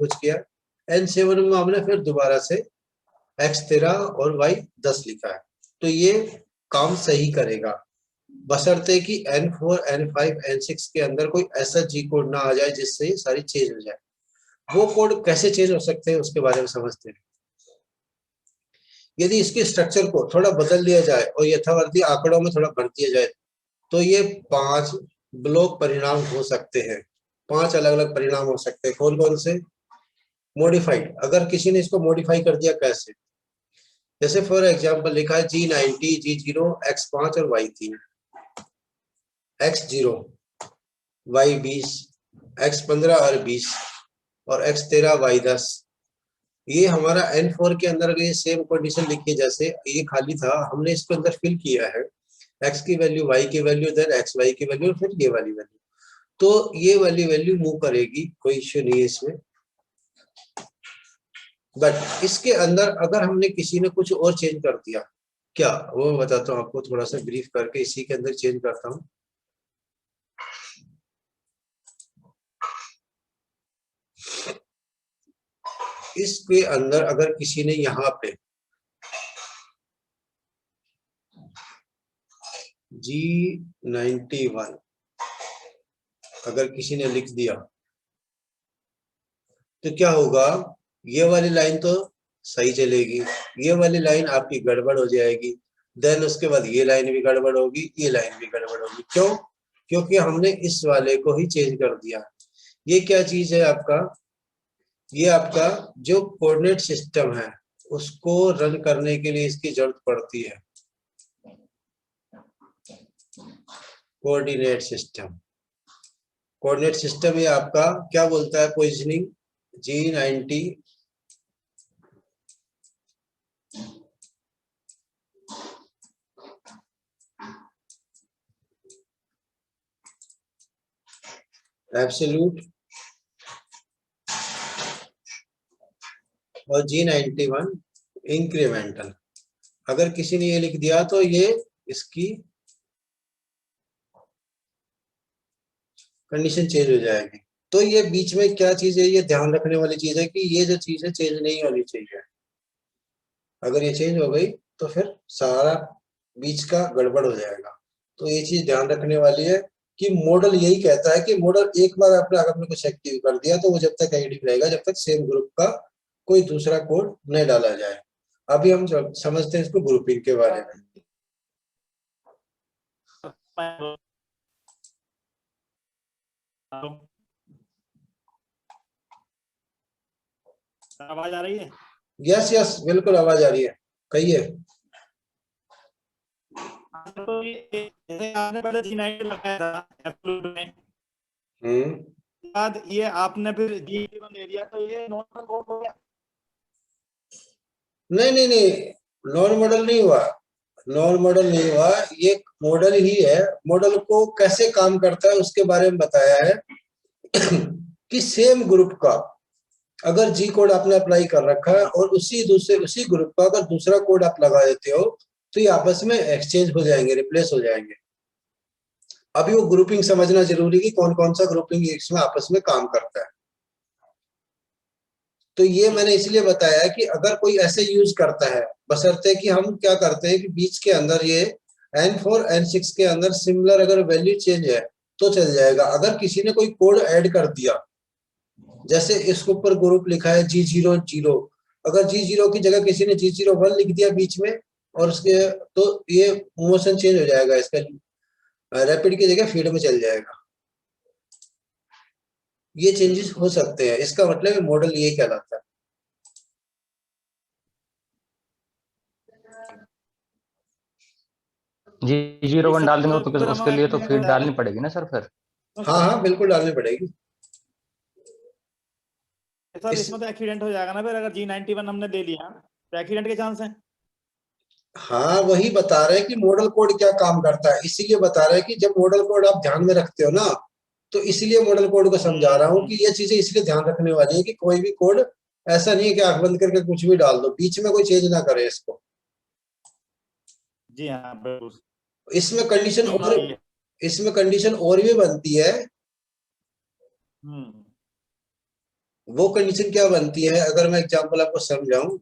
कुछ किया। N7 में हमने फिर दोबारा से X 13 और Y 10 लिखा है। तो ये काम सही करेगा, बशर्ते कि N4, N5, N6 के अंदर कोई ऐसा जी कोड ना आ जाए जिससे ये सारी चेंज हो जाए। वो कोड कैसे चेंज हो सकते हैं उसके बारे में समझते हैं। यदि इसके स्ट्रक्चर को थोड़ा बदल दिया जाए और यथार्थी आंकड़ों में थोड़ा भर दिया जाए तो ये 5 ब्लॉक परिणाम हो सकते हैं। 5 अलग अलग परिणाम हो सकते हैं। कौन कौन से? मॉडिफाइड, अगर किसी ने इसको मॉडिफाई कर दिया कैसे? जैसे फॉर एग्जांपल लिखा है G90, G0, X5 और Y3, X0, Y20, X15 और 20 और X13, Y10। ये हमारा N4 के अंदर ये सेम कंडीशन लिखी, जैसे ये खाली था हमने इसके अंदर फिल किया है X की वैल्यू, Y की वैल्यू, देन XY की वैल्यू, फिर ये वाली वैल्यू। तो ये वाली वैल्यू मूव करेगी, कोई इश्यू नहीं है इसमें। बट इसके अंदर अगर हमने किसी ने कुछ और चेंज कर दिया, क्या वो मैं बताता हूँ आपको, थोड़ा सा ब्रीफ करके इसी के अंदर चेंज करता हूँ। इसके अंदर अगर किसी ने यहाँ पे G91 अगर किसी ने लिख दिया तो क्या होगा? ये वाली लाइन तो सही चलेगी, ये वाली लाइन आपकी गड़बड़ हो जाएगी, देन उसके बाद ये लाइन भी गड़बड़ होगी, ये लाइन भी गड़बड़ होगी। क्यों? क्योंकि हमने इस वाले को ही चेंज कर दिया। ये क्या चीज है आपका? ये आपका जो कोऑर्डिनेट सिस्टम है उसको रन करने के लिए इसकी जरूरत पड़ती है, कोऑर्डिनेट सिस्टम। कोऑर्डिनेट सिस्टम ये आपका क्या बोलता है? पोजीशनिंग G90 एब्सोल्यूट और G91 इंक्रीमेंटल। अगर किसी ने ये लिख दिया तो ये इसकी कंडीशन चेंज हो जाएगी। तो ये बीच में क्या चीज है, ये ध्यान रखने वाली चीज है कि ये जो चीज है चेंज नहीं होनी चाहिए। अगर ये चेंज हो गई तो फिर सारा बीच का गड़बड़ हो जाएगा। तो ये चीज ध्यान रखने वाली है कि मॉडल यही कहता है कि मॉडल एक बार आपने अगर आपने कुछ एक्टिव कर दिया तो वो जब तक एक्टिव रहेगा जब तक सेम ग्रुप का कोई दूसरा कोड नहीं डाला जाए। अभी हम समझते हैं इसको ग्रुपिंग के बारे में। आवाज आ रही है? यस यस बिल्कुल आवाज आ रही है, कहिए। तो जैसे आपने पहले G90 लगाया था एब्सोल्यूट में, बाद ये आपने फिर G91 ले लिया तो ये नॉर्मल कोड हो गया? नहीं नहीं नहीं, नॉन मॉडल नहीं हुआ, नॉन मॉडल नहीं हुआ, ये मॉडल ही है। मॉडल को कैसे काम करता है उसके बारे में बताया है कि सेम ग्रुप का अगर जी कोड आपने अप्लाई कर रखा है और उसी ग्रुप का अगर दूसरा कोड आप लगा देते हो तो ये आपस में एक्सचेंज हो जाएंगे, रिप्लेस हो जाएंगे। अभी वो ग्रुपिंग समझना जरूरी है कि कौन कौन सा ग्रुपिंग इसमें आपस में काम करता है। तो ये मैंने इसलिए बताया कि अगर कोई ऐसे यूज करता है, बशर्ते कि हम क्या करते हैं कि बीच के अंदर ये N4, N6 के अंदर सिमिलर अगर वैल्यू चेंज है तो चल जाएगा। अगर किसी ने कोई कोड ऐड कर दिया, जैसे इसके ऊपर ग्रुप लिखा है G00, अगर G0 की जगह किसी ने G01 लिख दिया बीच में और उसके तो ये मोशन चेंज हो जाएगा, इसका रैपिड की जगह फीड में चल जाएगा। ये चेंजेस हो सकते हैं, इसका मतलब मॉडल ये कहलाता है। G01 डाल देंगे तो उसके लिए तो फीड डालनी पड़ेगी ना सर फिर? हाँ हाँ बिल्कुल डालनी पड़ेगी सर। इसमें तो एक्सीडेंट हो जाएगा ना फिर, अगर G91 हमने दे लिया तो एक्सीडेंट के चांस हैं। हाँ वही बता रहे हैं कि मॉडल कोड क्या काम करता है, इसीलिए बता रहे हैं कि जब मॉडल कोड आप ध्यान में रखते हो ना, तो इसलिए मॉडल कोड को समझा रहा हूँ कि ये चीजें इसलिए ध्यान रखने वाली है कि कोई भी कोड ऐसा नहीं है कि आंख बंद करके कुछ भी डाल दो, बीच में कोई चेंज ना करे इसको। जी हाँ बिल्कुल। इसमें कंडीशन और भी बनती है। वो कंडीशन क्या बनती है, अगर मैं एग्जांपल आपको समझाऊं,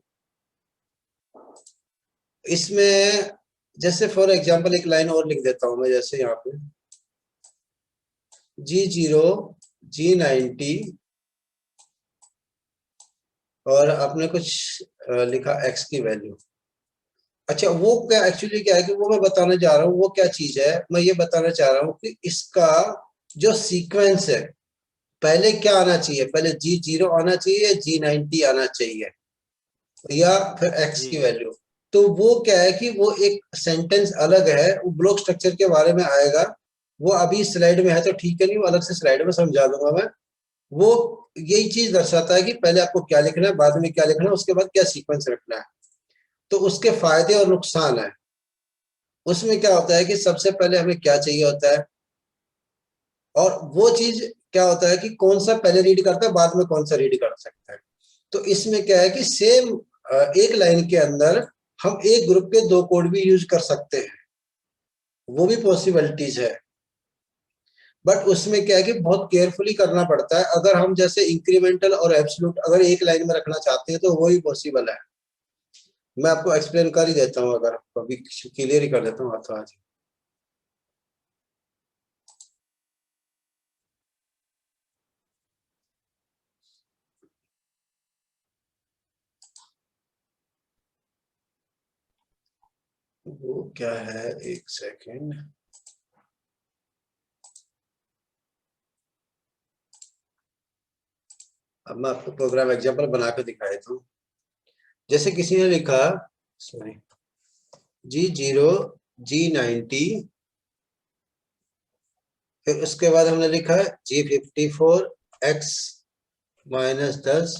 इसमें जैसे फॉर एग्जांपल एक लाइन और लिख देता हूं मैं, जैसे यहाँ पे G0 G90 और आपने कुछ लिखा x की वैल्यू। अच्छा, वो क्या एक्चुअली क्या है कि वो मैं बताने जा रहा हूँ, वो क्या चीज है, मैं ये बताना चाह रहा हूँ कि इसका जो सीक्वेंस है, पहले क्या आना चाहिए, पहले G0 आना चाहिए या G90 आना चाहिए या फिर x की वैल्यू। तो वो क्या है कि वो एक सेंटेंस अलग है, वो ब्लॉक स्ट्रक्चर के बारे में आएगा, वो अभी स्लाइड में है तो ठीक है, नहीं वो अलग से स्लाइड में समझा दूंगा मैं। वो यही चीज दर्शाता है कि पहले आपको क्या लिखना है, बाद में क्या लिखना है, उसके बाद क्या सीक्वेंस रखना है। तो उसके फायदे और नुकसान है। उसमें क्या होता है कि सबसे पहले हमें क्या चाहिए होता है, और वो चीज क्या होता है कि कौन सा पहले रीड करता है, बाद में कौन सा रीड कर सकता है। तो इसमें क्या है कि सेम एक लाइन के अंदर हम एक ग्रुप के दो कोड भी यूज कर सकते हैं, वो भी पॉसिबिलिटीज है। बट उसमें क्या है कि बहुत केयरफुली करना पड़ता है। अगर हम जैसे इंक्रीमेंटल और एब्सोल्यूट अगर एक लाइन में रखना चाहते हैं तो वही पॉसिबल है। मैं आपको एक्सप्लेन कर ही देता हूँ, अगर अभी क्लियर ही कर देता हूँ हाथों हाथ। वो क्या है, एक सेकेंड, अब मैं आपको प्रोग्राम एग्जांपल बना के दिखा देता हूँ। जैसे किसी ने लिखा, सॉरी, G0 G90, फिर उसके बाद हमने लिखा है G54 x -10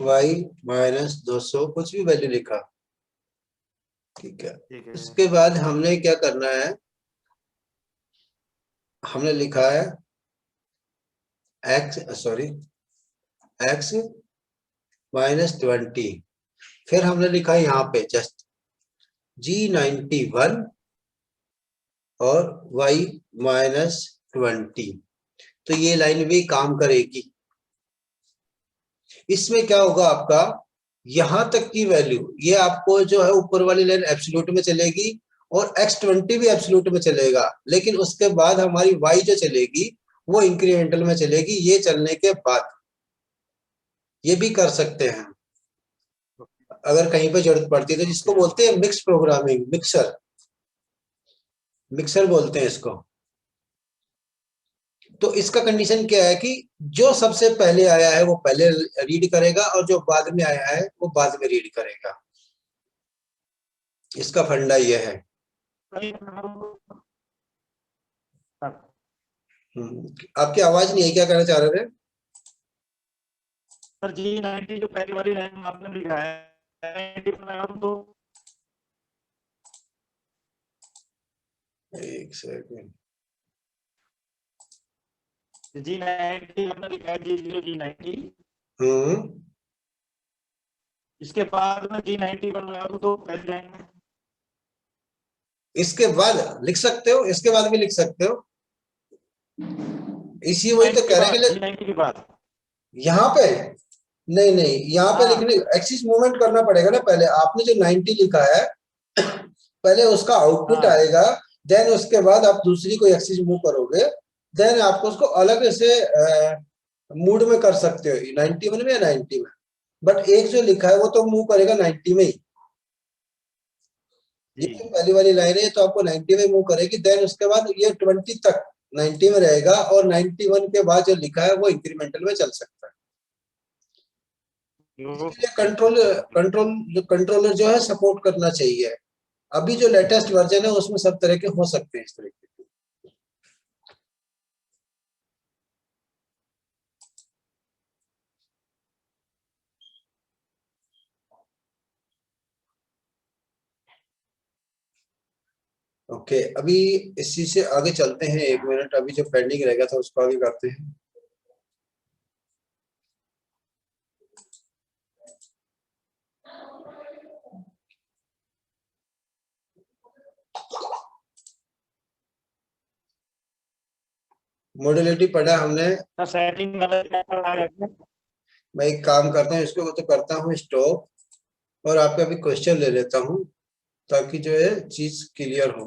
y -200, कुछ भी वैल्यू लिखा, ठीक है। उसके बाद हमने क्या करना है, हमने लिखा है x -20, फिर हमने लिखा है यहाँ पे जस्ट G91 और y -20। तो ये लाइन भी काम करेगी। इसमें क्या होगा आपका, यहां तक की वैल्यू ये आपको जो है ऊपर वाली लाइन एब्सोल्यूट में चलेगी और x20 भी एब्सोल्यूट में चलेगा, लेकिन उसके बाद हमारी y जो चलेगी वो इंक्रीमेंटल में चलेगी। ये चलने के बाद ये भी कर सकते हैं अगर कहीं पे जरूरत पड़ती है, तो जिसको बोलते हैं मिक्स प्रोग्रामिंग, मिक्सर बोलते हैं इसको। तो इसका कंडीशन क्या है कि जो सबसे पहले आया है वो पहले रीड करेगा और जो बाद में आया है वो बाद में रीड करेगा। इसका फंडा ये है। आपकी आवाज नहीं है, क्या कहना चाह रहे थे? सर G90 जो पहली वाली लाइन में आपने लिखा है तो एक सेकंड, G90 आपने लिखा है G0 G90, इसके बाद में G90 पर लगा दूं तो पहली लाइन में, इसके बाद लिख सकते हो, इसके बाद भी लिख सकते हो। इसी वही तो कह रहे हैं कि G90 के बाद यहाँ पे नहीं नहीं, यहाँ पे हाँ लिखने एक्सिस मूवमेंट करना पड़ेगा ना। पहले आपने जो 90 लिखा है पहले उसका आउटपुट हाँ आएगा, देन उसके बाद आप दूसरी कोई एक्सिस मूव करोगे, देन आपको उसको अलग से मूड में कर सकते हो, 91 में या 90 में। बट एक जो लिखा है वो तो मूव करेगा 90 में ही। ये जी जो पहली वाली लाइन है तो आपको 90 में मूव करेगी, देन उसके बाद ये 20 तक 90 में रहेगा और 91 के बाद जो लिखा है वो इंक्रीमेंटल में चल सकता है। इसलिए कंट्रोलर जो है सपोर्ट करना चाहिए। अभी जो लेटेस्ट वर्जन है उसमें सब तरह के हो सकते हैं इस तरह के। ओके, अभी इसी से आगे चलते हैं। 1 मिनट, अभी जो पेंडिंग रहेगा था उसको आगे करते हैं। मॉडलिटी पढ़ा हमने। सेटिंग वाला क्या करना है आपने? मैं एक काम करता हूँ, इसको तो करता हूँ स्टॉप और आपका भी क्वेश्चन ले लेता हूँ ताकि जो है चीज क्लियर हो।